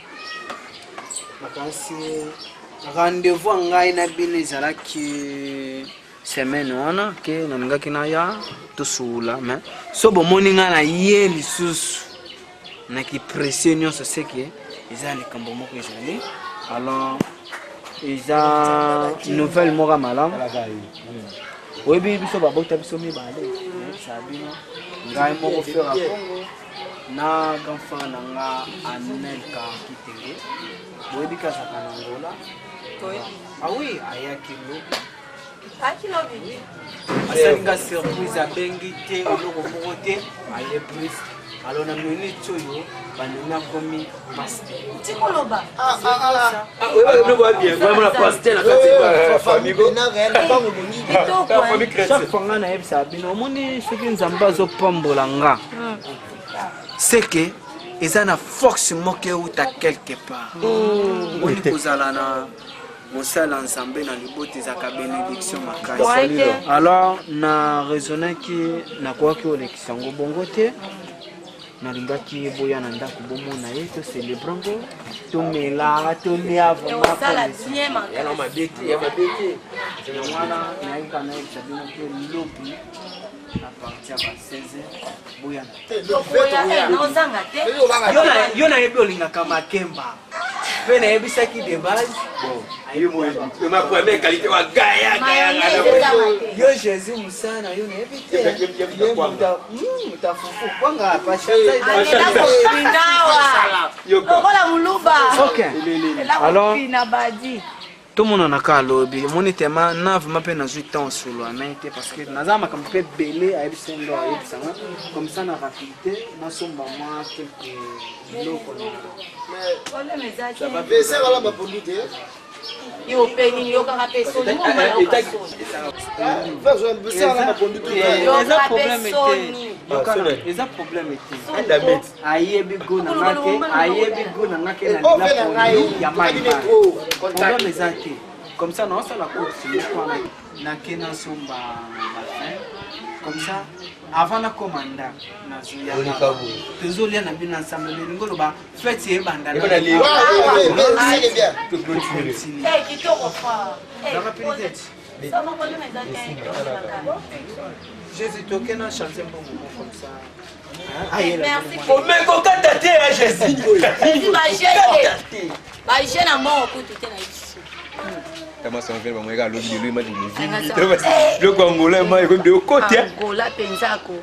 Speaker 10: makasi rendez-vous ya ngai na bino ezalaki semaine wana ke nalingaki naya tosula mais so bomoni ngai na ye lisusu nakipresie nyonso seke eza likambo moko ezali alors eza nouvelle moko ya malamu oyebi biso babota biso mibale sabino ngai moko fera Congo na grand frère na nga Anelka Kitenge boyebi kazaka na Angola ah oui ayaki lobi asalinga surprise abengi te eloko moko te aye plus alors na moni tsoyo banina komi pasteur
Speaker 8: tikoloba
Speaker 10: chaque fois nga nayebisa bino omoni soki nzambe azopambola nga seke eza na force moko euta quelque part oni kozala na mosala nzambe na libota ezaka bénédiction makasi alors na raisonnaki nakoki olekisa yango bongo te nalingaki boya na ndako bomona ye toselebre ngo tomela tolia wana nayika nayebisa bino mpe lobi na parti ya ba 16 yo nayebi olingaka makemba mpe nayebisaki de base yo jésus mosana yo nayebi te mutafufu kwanga
Speaker 8: pashaokola muluba
Speaker 10: alors tomonanaka alobi omoni tema na vraimen mpe nazwi temps solo amai te parce que naza makambo mpe ebele ayebisa ndo ayebisanga comme ça na rapidité nasomba mwa quelque biloko
Speaker 8: yo pe nini yo kaka pe soni
Speaker 10: eza problème te ayebi go na ngake na biloko ya mai problème eza te comme ça naosala course mokwana nake nasomba bafin comme ça avant na komanda tozolia na bino ensemble lelingo loba fete ebanda Jésus toke na chanter mbongo comme ça.
Speaker 8: Merci.
Speaker 3: Mais kokata te ya Jésus.
Speaker 8: Ba jeune mbongo kutu te na ici.
Speaker 3: Kama ça fait ba mweka lobi de lui ma de le Congolais ma ko de côté.
Speaker 8: Angola penzako.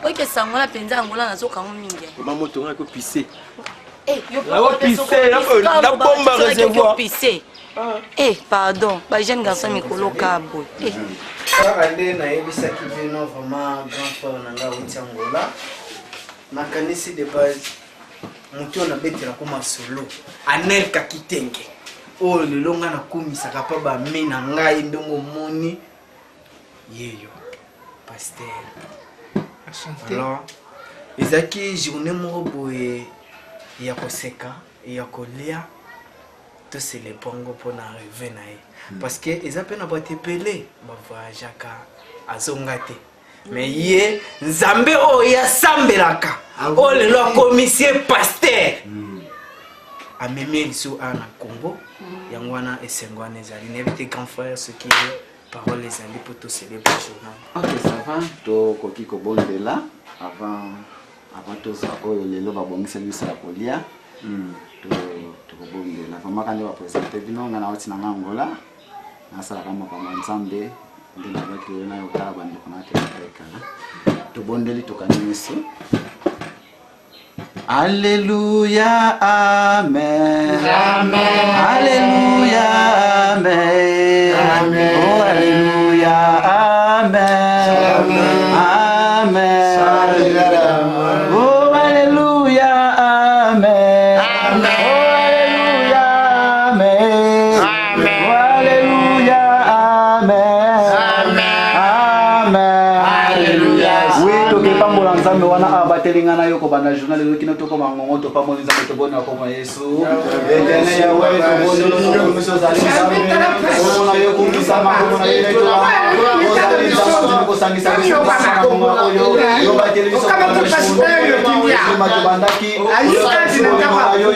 Speaker 8: Oike sangola penza Angola nazoka mingi.
Speaker 3: Koma moto ngako pisser.
Speaker 8: Yo
Speaker 3: pisser la bombe réservoir.
Speaker 8: Pisser. Pardon, ba jeune garçon mikolo kabo.
Speaker 10: Nde nayebisaki bino vraiment grand frère na nga uti Angola nakanisi de base moto na betela koma solo Anelka Kitenge oyo lelo nga nakomisaka mpa bami na ngai ndongo moni yeyo pasteur alors ezaki journée moko boye ya koseka ya kolia toselebre ngo mpona arrive na ye parce que eza mpe na bato ebele bavoyageaka azonga te mais ye nzambe oyo asambelaka oyo lelo akomisi ye pasteur amemi liso awa na Congo yango wana esengo wana ezali nayebi te grand frère soki parole ezali mpo toselebre journal.
Speaker 2: Ok, ça va tokoki kobondela avant tozwa oyo lelo babongiseli biso ya kolia tokobondela vraimen kandi bapresente bino nga nauti na nga Angola nasalaka makambo nzambe nde nabaki oyo nayo otala bandeko nakelekala tobondeli tokanisi. Alléluia, amen. Amen. Alléluia, amen. Amen. Oh, alléluia, amen. Amen. Amen. Oh, alléluia, amen. Amen. Oh, alléluia, amen. Amen. Oh, alléluia, amen. Amen. Alléluia. Oui, tokepambola nzambe wana abatelinga na yo ko bana journal le kino to ko mango to pa moni za to bona ko Yesu etene ya we to boni to miso zali zambe ko na yo kumisa ma ko na yo to ko zali zambe ko sangi sangi yo ba television ko ma to bandaki yo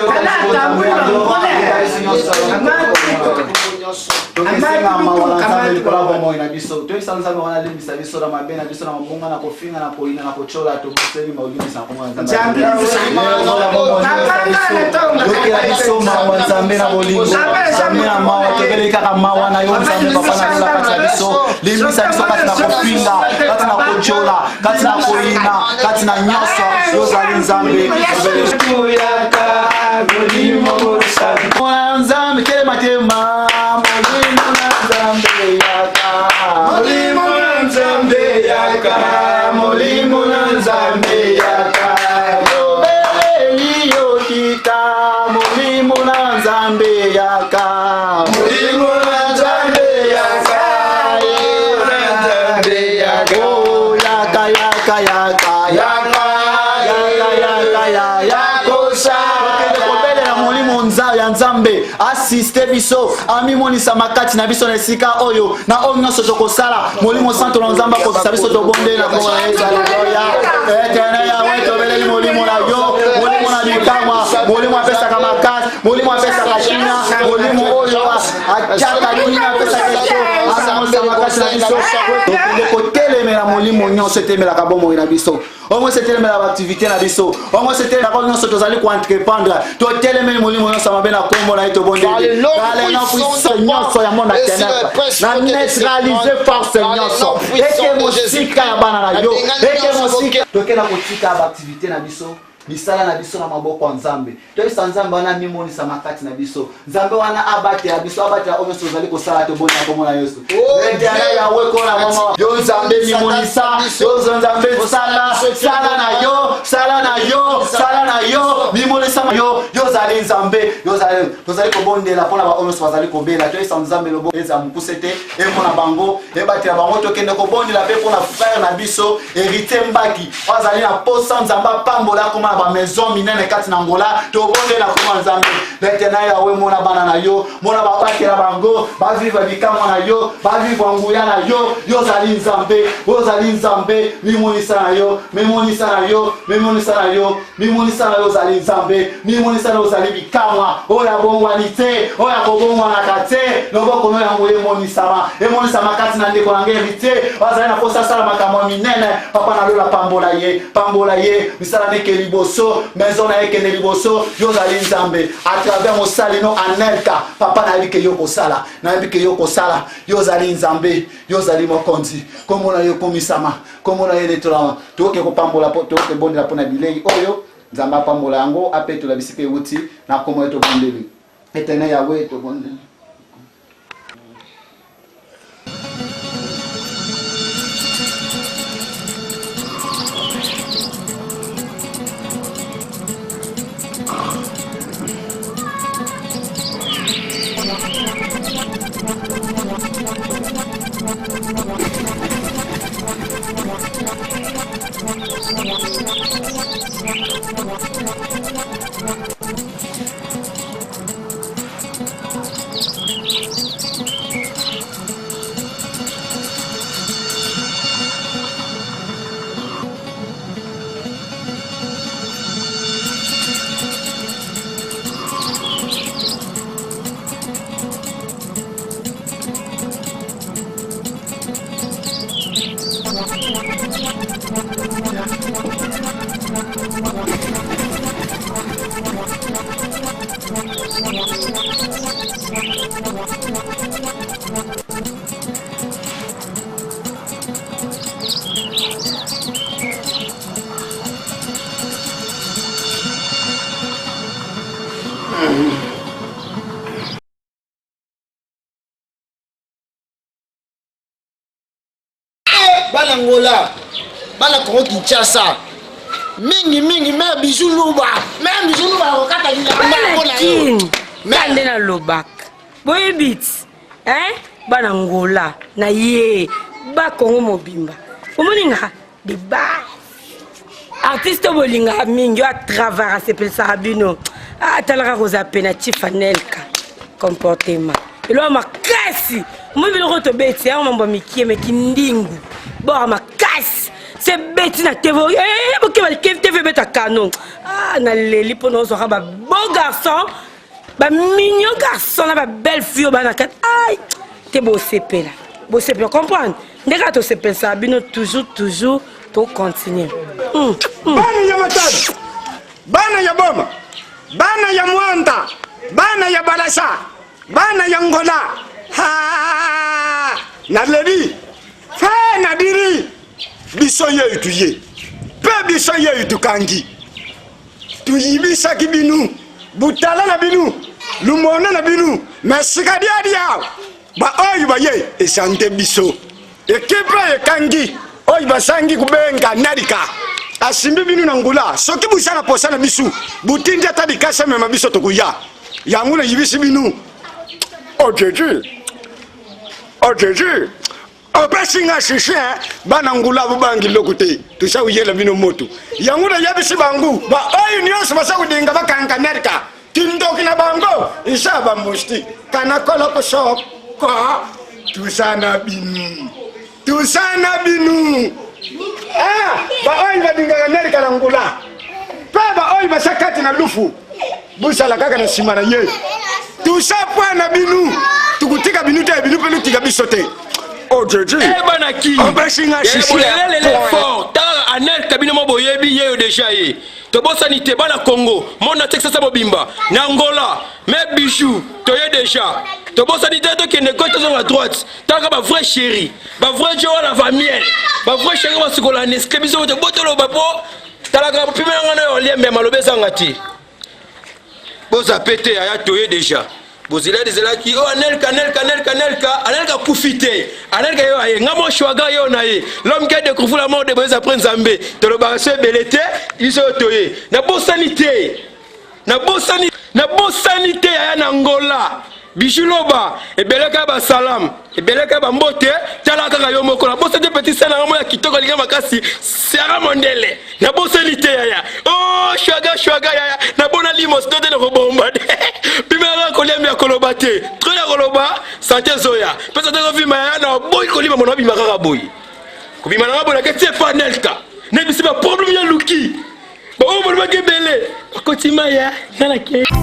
Speaker 2: Nzambe assiste biso ami monisa makati na biso na sika oyo na onyo soto kosala molimo santo na nzamba ko biso to bonde na ko Yesu haleluya etene ya weto beleli molimo na yo molimo na bikamwa molimo apesa kama makati molimo apesa kashina molimo oyo achaka kina apesa kesho asa makati na biso ko telemela molimo nyonso telemela ka bomo na biso ongo setelemela activité na biso ongo setelemela ko nyonso tozali ko entreprendre to telemela molimo nyonso mabena kombo na ito bonde ale na puissance nyonso ya mona tenaka na neutraliser force nyonso eke mosika ya bana na yo eke mosika tokena kotika activité na biso misala na biso na maboko ya Nzambe toyisa Nzambe wana mimonisa makati na biso Nzambe wana abate ya biso abate ya oyo tozali kosala to bona komona Yesu ndiyana ya weko na mama yo Nzambe mimonisa yo Nzambe sala na yo mimonisa yo zali Nzambe yo zali tozali kobondela pona ba oyo tozali kobela toyisa Nzambe lobo eza mkusete e pona bango e bate ya bango tokende kobondela pe pona frère na biso hérité mbaki wazali na posa Nzamba pambola koma ba maison minene kati na Angola to bonde na kuma Nzambe letena ya we mona bana na yo mona ba bakela bango ba vivre bikamo na yo ba vivre nguya na yo yo zali Nzambe mimonisa na yo zali Nzambe mimonisa na yo zali bikamwa oya bongwanite oya kobongwa na kate loboko no yango emonisama kati na ndeko na ngérité wazali na posa sala makamwa minene papa na lola pambola ye misala nekeli boso maison na ekene liboso yo zali Nzambe à travers mosali no anelka papa na bike yo kosala na bike yo kosala yo zali Nzambe yo zali mokonzi komo na yo komisama komo na yele tola toke ko pambola toke bondela pona bilei oyo Nzamba pambola yango apeto la bisike wuti na komo to bondeli etene ya we to bondeli
Speaker 9: Bana Angola, bana Congo Kinshasa. Mingi me bijou luba wakata
Speaker 5: na yo. Mende na lobak. Boy beats. Bana Angola na ye ba Congo mobimba. Omoninga de ba. artiste bolinga mingi a travailler sepelisa bino atalaka koza pena Tifanelka comportement elo makasi moi biloko to beti ya mambo mikie mekindingu bora makasi c'est beti na TV boke ba TV beta canon na leli pour nous aura ba beau garçon ba mignon garçon na ba belle fille ba kat ay te beau sepela comprendre ndeka to sepelisa bino toujours to continuer
Speaker 7: bana ya matadi bana ya boma bana ya mwanda bana ya balasa bana ya ngola ha na leli fa na diri biso ye tuye pe biso ye tukangi tuyibisa kibinu butala na binu lumona na binu mesikadi adia ba oyi ba ye esante biso ekipe ekangi oyi basangi kubenga narika asimbi binu na ngula soki busana posana bisu butindi ata dikasa mema biso tokuya yangula yibisi binu ojeji opesinga shishe bana ngula bubangi lokute tusha uyela binu moto yangula yabisi bangu ba oyi nyonso basa kudinga bakanga narika tindoki na bango isaba musti kana kola ko shop ko tusana binu ba oyi badinga narika na ngula ba oyi basakati na lufu busala kaka na simana ye tusapwa na binu tukutika binu te binu pelu tika bisote ojeje
Speaker 3: bana ki
Speaker 7: obesinga shishi
Speaker 3: le fort ta anel kabino mo boyebi ye déjà ye to bosanité bana Congo mona texas bobimba na Angola mais bijou to ye déjà to bosanité to kene côté sur la droite ta ka ba vrai chéri ba vrai jo la famille ba vrai chéri ba sikola neske biso to botolo bapo ta la ka pimela ngana yo lembe malobeza ngati boza pété aya to ye déjà bozela dezela ki o anelka profiter anelka yo aye ngamo shwaga yo na ye l'homme qui a découvert la mort de Moïse après Nzambe to lo ba se belete iso toye na bonne sanité aya na Angola Bijuloba ebeleka ba salam ebeleka ba mbote tala kaka yo moko na bosa de petit sana ngamo ya kitoko linga makasi Sera Mondele na bosa lite ya oh shwaga ya na bona limos de le robomba pimela kolembe ya kolobate trop ya koloba santé zoya pesa de vima ya na boy kolima mona bima kaka boy kubima na bona ke Tifanelka ne bisi ba problème ya luki ba o bona ke bele kotima ya na ke